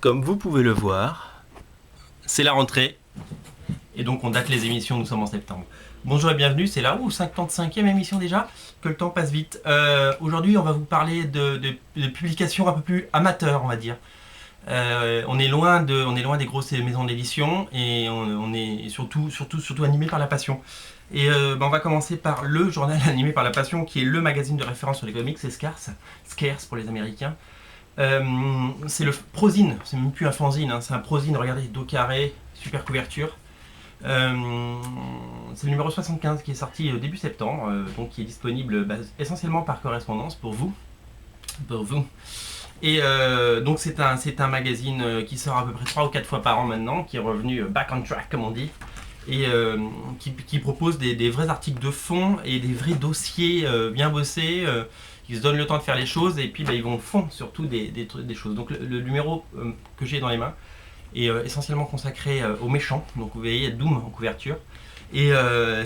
Comme vous pouvez le voir, c'est la rentrée. Et donc on date les émissions, nous sommes en septembre. Bonjour et bienvenue, c'est la 55e émission déjà, que le temps passe vite. Aujourd'hui on va vous parler de publications un peu plus amateurs, on va dire. On est loin des grosses maisons d'édition et on est surtout animé par la passion. Et on va commencer par le journal animé par la passion, qui est le magazine de référence sur les comics, c'est Scarce pour les Américains. C'est le prozine, c'est même plus un fanzine, hein, c'est un prozine, regardez, dos carré, super couverture. C'est le numéro 75 qui est sorti début septembre, donc qui est disponible essentiellement par correspondance pour vous. Et donc c'est un magazine qui sort à peu près 3 ou 4 fois par an maintenant, qui est revenu back on track comme on dit, et qui propose des vrais articles de fond et des vrais dossiers bien bossés. Ils se donnent le temps de faire les choses et puis ils vont au fond surtout des choses. Donc le numéro que j'ai dans les mains est essentiellement consacré aux méchants. Donc vous voyez, il y a Doom en couverture. Et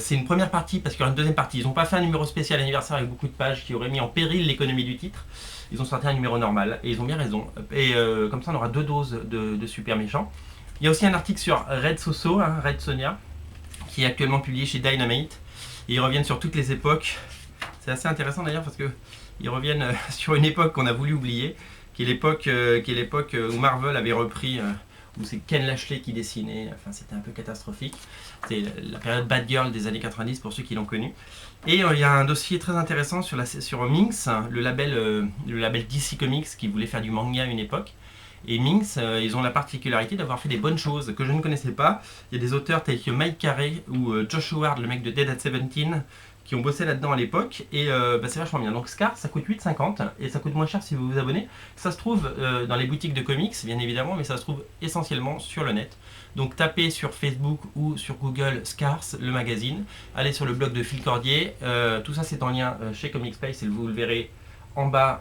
c'est une première partie parce qu'il y aura une deuxième partie. Ils n'ont pas fait un numéro spécial anniversaire avec beaucoup de pages qui aurait mis en péril l'économie du titre. Ils ont sorti un numéro normal et ils ont bien raison. Et comme ça on aura 2 doses de super méchants. Il y a aussi un article sur Red Soso, hein, Red Sonia, qui est actuellement publié chez Dynamite. Et ils reviennent sur toutes les époques. C'est assez intéressant d'ailleurs parce que ils reviennent sur une époque qu'on a voulu oublier, qui est l'époque où Marvel avait repris, où c'est Ken Lashley qui dessinait, enfin c'était un peu catastrophique. C'est la période Bad Girl des années 90 pour ceux qui l'ont connu. Et il y a un dossier très intéressant sur Minx, le label DC Comics qui voulait faire du manga à une époque. Et Minx, ils ont la particularité d'avoir fait des bonnes choses que je ne connaissais pas. Il y a des auteurs tels que Mike Carey ou Josh Howard, le mec de Dead at 17, qui ont bossé là-dedans à l'époque, et c'est vachement bien. Donc Scar, ça coûte 8,50 et ça coûte moins cher si vous vous abonnez. Ça se trouve dans les boutiques de comics, bien évidemment, mais ça se trouve essentiellement sur le net. Donc tapez sur Facebook ou sur Google Scars, le magazine. Allez sur le blog de Phil Cordier. Tout ça c'est en lien chez Comics Place et vous le verrez en bas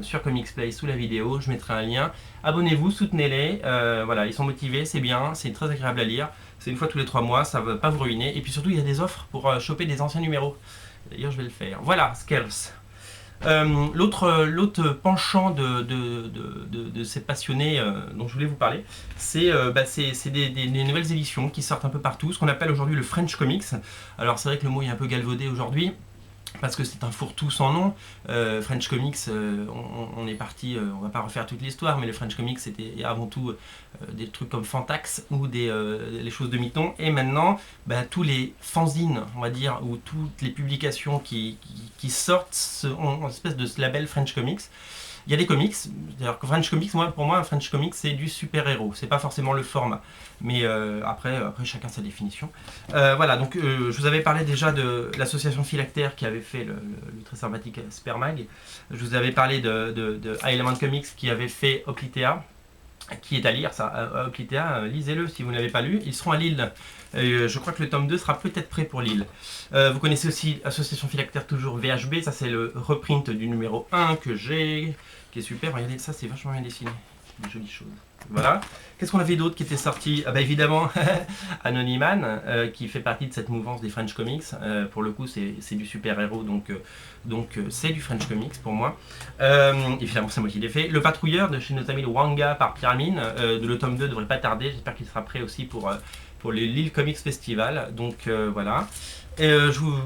sur Comics Place sous la vidéo. Je mettrai un lien. Abonnez-vous, soutenez-les. Voilà, ils sont motivés, c'est bien, c'est très agréable à lire. C'est une fois tous les 3 mois, ça ne va pas vous ruiner. Et puis surtout, il y a des offres pour choper des anciens numéros. D'ailleurs, je vais le faire. Voilà, Scars. L'autre penchant de ces passionnés dont je voulais vous parler, c'est des nouvelles éditions qui sortent un peu partout, ce qu'on appelle aujourd'hui le French Comics. Alors c'est vrai que le mot est un peu galvaudé aujourd'hui, parce que c'est un fourre-tout sans nom. French Comics, on est parti, on va pas refaire toute l'histoire, mais le French Comics c'était avant tout des trucs comme Fantax ou les choses de Miton. Et maintenant, tous les fanzines, on va dire, ou toutes les publications qui sortent ont une espèce de label French Comics. Il y a des comics, d'ailleurs French Comics, pour moi un French Comics c'est du super-héros, c'est pas forcément le format, mais après chacun sa définition. Voilà, donc je vous avais parlé déjà de l'association Philactère qui avait fait le très sympathique Spermag, je vous avais parlé de High Element Comics qui avait fait Oclitea, qui est à lire ça, Oclitea, lisez-le si vous ne l'avez pas lu, ils seront à Lille. Je crois que le tome 2 sera peut-être prêt pour Lille. Vous connaissez aussi Association Philactère, toujours VHB, ça c'est le reprint du numéro 1 que j'ai, qui est super, regardez ça, c'est vachement bien dessiné, des jolies choses. Voilà. Qu'est-ce qu'on avait d'autre qui était sorti? Évidemment, Anonyman, qui fait partie de cette mouvance des French Comics. Pour le coup, c'est du super-héros, donc c'est du French Comics pour moi. Évidemment, c'est moi qui l'ai fait. Le Patrouilleur de chez nos amis le Wanga par Pierre Mine, le tome 2 devrait pas tarder, j'espère qu'il sera prêt aussi pour le Lille Comics Festival. Donc voilà.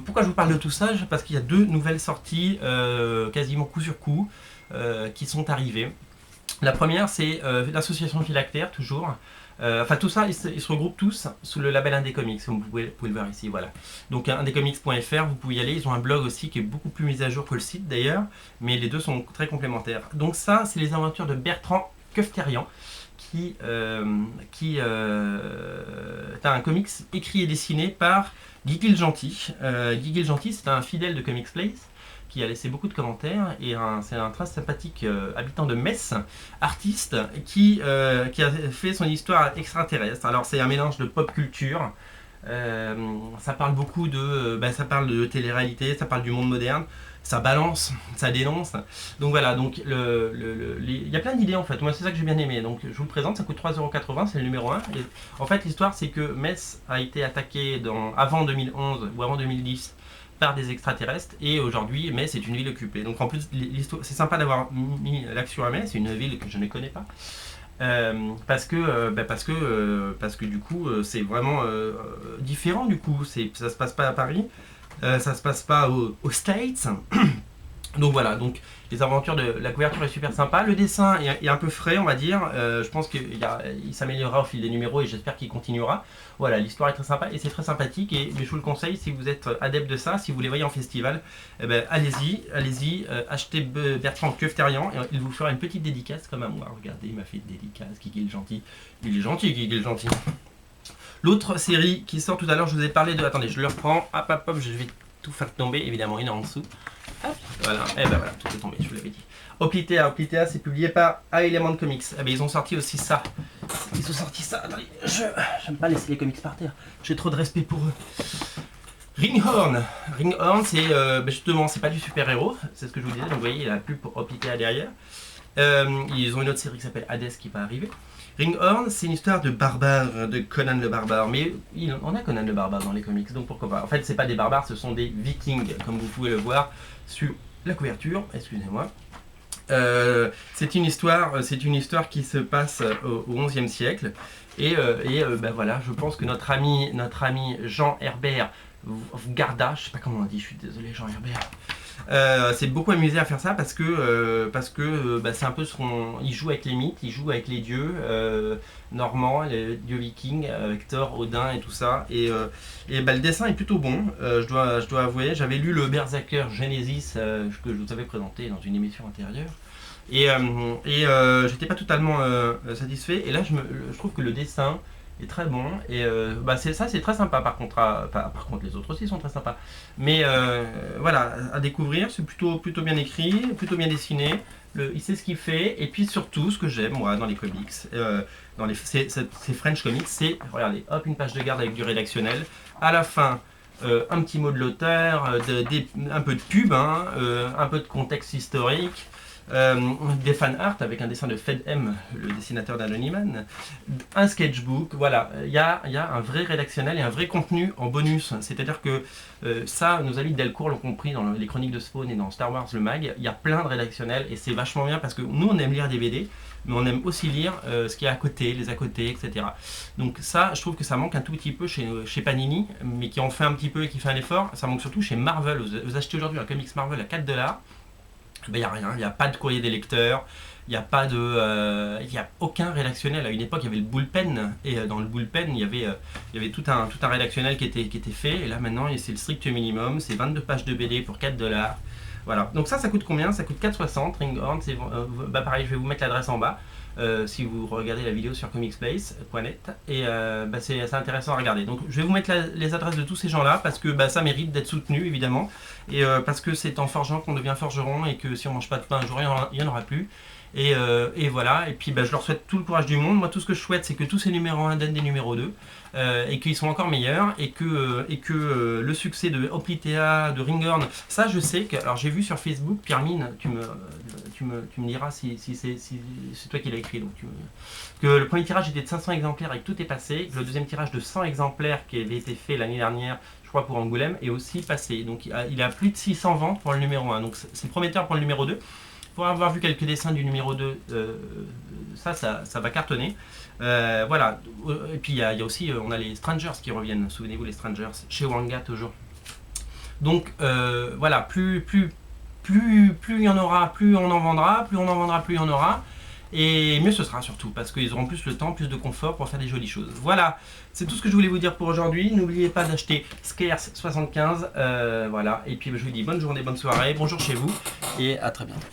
Pourquoi je vous parle de tout ça? Parce qu'il y a 2 nouvelles sorties, quasiment coup sur coup, qui sont arrivées. La première, c'est l'association Philactère, toujours. Enfin, tout ça, ils se regroupent tous sous le label Indé Comics, comme vous pouvez le voir ici. Voilà. Donc, indécomics.fr, vous pouvez y aller. Ils ont un blog aussi qui est beaucoup plus mis à jour que le site d'ailleurs, mais les deux sont très complémentaires. Donc, ça, c'est les aventures de Bertrand Kefterian, qui est un comics écrit et dessiné par Guy Gilgenty. Guy Gilgenty, c'est un fidèle de Comics Place, qui a laissé beaucoup de commentaires, et c'est un très sympathique habitant de Metz, artiste, qui a fait son histoire extraterrestre. Alors c'est un mélange de pop culture, ça parle beaucoup ça parle de télé-réalité, ça parle du monde moderne, ça balance, ça dénonce. Donc voilà, donc il y a plein d'idées en fait. Moi c'est ça que j'ai bien aimé. Donc je vous le présente, ça coûte 3,80 €, c'est le numéro 1. Et en fait l'histoire c'est que Metz a été attaqué avant 2011 ou avant 2010 par des extraterrestres, et aujourd'hui Metz est une ville occupée. Donc en plus l'histoire, c'est sympa d'avoir mis l'action à Metz, c'est une ville que je ne connais pas. parce que du coup c'est vraiment différent du coup, ça se passe pas à Paris, ça se passe pas aux States. Donc voilà, donc les aventures de la couverture est super sympa. Le dessin est un peu frais, on va dire. Je pense qu'il s'améliorera au fil des numéros et j'espère qu'il continuera. Voilà, l'histoire est très sympa et c'est très sympathique. Et je vous le conseille si vous êtes adepte de ça, si vous les voyez en festival, eh ben, allez-y, achetez Bertrand Kefterian et il vous fera une petite dédicace comme à moi. Regardez, il m'a fait une dédicace. Kiki est gentil. Il est gentil, Kiki est gentil. L'autre série qui sort tout à l'heure, je vous ai parlé de. Attendez, je le reprends. Hop, hop, hop, je vais tout faire tomber. Évidemment, il est en dessous. Hop, voilà, et ben voilà, tout est tombé, je vous l'avais dit. Oplitea, c'est publié par A-Element Comics. Eh ben, ils ont sorti aussi ça. Ils ont sorti ça. Attendez, j'aime pas laisser les comics par terre. J'ai trop de respect pour eux. Ringhorn, c'est justement, c'est pas du super-héros, c'est ce que je vous disais. Donc vous voyez, il y a la pub pour Oplitea derrière. Ils ont une autre série qui s'appelle Hades qui va arriver. Ringhorn, c'est une histoire de barbare, de Conan le barbare, mais on a Conan le barbare dans les comics, donc pourquoi pas. En fait, c'est pas des barbares, ce sont des vikings, comme vous pouvez le voir sur la couverture, excusez-moi. C'est une histoire qui se passe au XIe siècle, et voilà, je pense que notre ami Jean Herbert Garda, je sais pas comment on dit, je suis désolé Jean Herbert, s'est beaucoup amusé à faire ça parce que c'est un peu il joue avec les mythes, il joue avec les dieux normands, les dieux vikings, avec Thor, Odin et tout ça. Et le dessin est plutôt bon, je dois avouer. J'avais lu le Berserker Genesis que je vous avais présenté dans une émission antérieure. Et j'étais pas totalement satisfait. Et là, je trouve que le dessin est très bon et c'est très sympa par contre les autres aussi sont très sympas, mais voilà, à découvrir. C'est plutôt bien écrit, plutôt bien dessiné, il sait ce qu'il fait. Et puis surtout, ce que j'aime moi dans les comics, ces French comics, c'est, regardez, hop, une page de garde avec du rédactionnel, à la fin un petit mot de l'auteur, un peu de pub, un peu de contexte historique, des fan art avec un dessin de Fed M, le dessinateur d'Anonyman, un sketchbook. Voilà, il y a un vrai rédactionnel et un vrai contenu en bonus. C'est-à-dire que ça, nos amis de Delcourt l'ont compris dans les chroniques de Spawn et dans Star Wars le mag. Il y a plein de rédactionnels et c'est vachement bien parce que nous on aime lire des BD, mais on aime aussi lire ce qu'il y a à côté, les à côté, etc. Donc ça, je trouve que ça manque un tout petit peu chez Panini, mais qui en fait un petit peu et qui fait un effort. Ça manque surtout chez Marvel. Vous achetez aujourd'hui un comics Marvel à 4$. Il n'y a rien, il n'y a pas de courrier des lecteurs, il n'y a pas de, il y a aucun rédactionnel. À une époque, il y avait le bullpen, et dans le bullpen, il y avait tout un rédactionnel qui était fait, et là maintenant, c'est le strict minimum, c'est 22 pages de BD pour 4$. Voilà, donc ça coûte combien? Ça coûte 4,60, Ringhorn, pareil, je vais vous mettre l'adresse en bas, si vous regardez la vidéo sur comicspace.net, et c'est assez intéressant à regarder. Donc je vais vous mettre les adresses de tous ces gens-là, parce que ça mérite d'être soutenu, évidemment, et parce que c'est en forgeant qu'on devient forgeron, et que si on mange pas de pain un jour, il n'y en aura plus. Et voilà, et puis je leur souhaite tout le courage du monde. Moi, tout ce que je souhaite, c'est que tous ces numéros 1 donnent des numéros 2, et qu'ils sont encore meilleurs, et que le succès de Oplitea, de Ringhorn, ça je sais que, alors j'ai vu sur Facebook, Pierre-Mine, tu me diras si c'est toi qui l'as écrit, donc que le premier tirage était de 500 exemplaires et que tout est passé, que le deuxième tirage de 100 exemplaires qui avait été fait l'année dernière, je crois pour Angoulême, est aussi passé. Donc il a plus de 600 ventes pour le numéro 1, donc c'est prometteur pour le numéro 2. Pour avoir vu quelques dessins du numéro 2, ça va cartonner. Voilà. Et puis il y a aussi, on a les Strangers qui reviennent. Souvenez-vous, les Strangers, chez Wanga toujours. Donc voilà, plus il y en aura, plus on en vendra, plus on en vendra, plus il y en aura. Et mieux ce sera surtout, parce qu'ils auront plus le temps, plus de confort pour faire des jolies choses. Voilà, c'est tout ce que je voulais vous dire pour aujourd'hui. N'oubliez pas d'acheter Scarce 75. Voilà, et puis je vous dis bonne journée, bonne soirée, bonjour chez vous, et à très bientôt.